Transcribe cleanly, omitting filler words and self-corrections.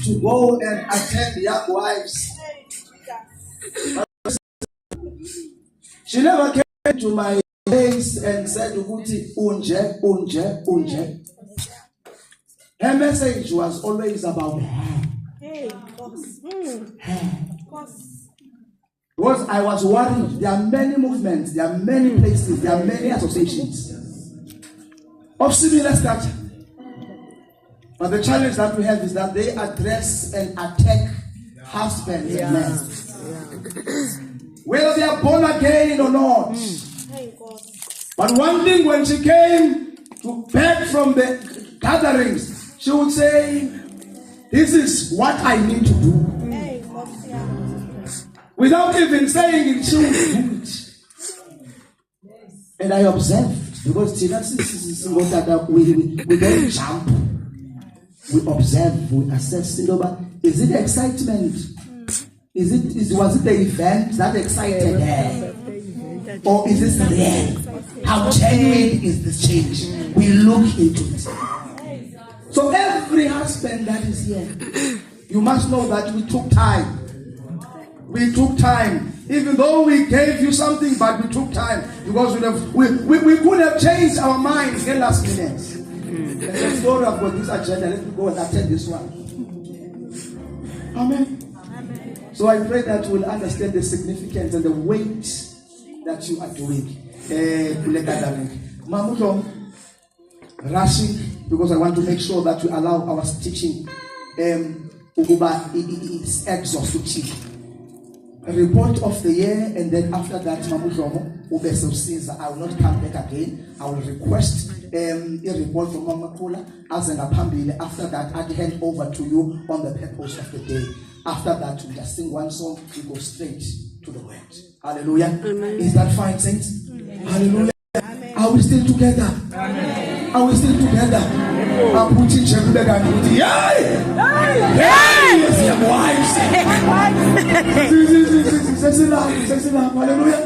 to go and attend young wives. She never came to my face and said, unje. Her message was always about her. Because I was worried. There are many movements, there are many places, there are many associations of similar stature. But the challenge that we have is that they address and attack husbands and men. Whether they are born again or not. But one thing, when she came back from the gatherings, she would say, this is what I need to do. Without even saying it, she would do it. And I observed, because we don't jump. We observe, we assess. Is it excitement? Was it the event that excited her? Or is this real? How genuine is this change? We look into it. So every husband that is here, you must know that we took time. We took time. Even though we gave you something, but we took time. Because we could have changed our minds in last minute. There's a story about this agenda. Let me go and attend this one. Amen. So I pray that we'll understand the significance and the weight that you are doing. Rushing, because I want to make sure that we allow our teaching it's exhaustive. A report of the year, and then after that, I will not come back again. I will request a report from Mama Kula as an apambile. After that, I'll hand over to you on the purpose of the day. After that, we just sing one song, we go straight to the word. Hallelujah. Amen. Is that fine, saints? Amen. Hallelujah. Amen. Are we still together? Amen. Are we still together? I'm putting Chebuda and putting yay! Sexy love, hallelujah.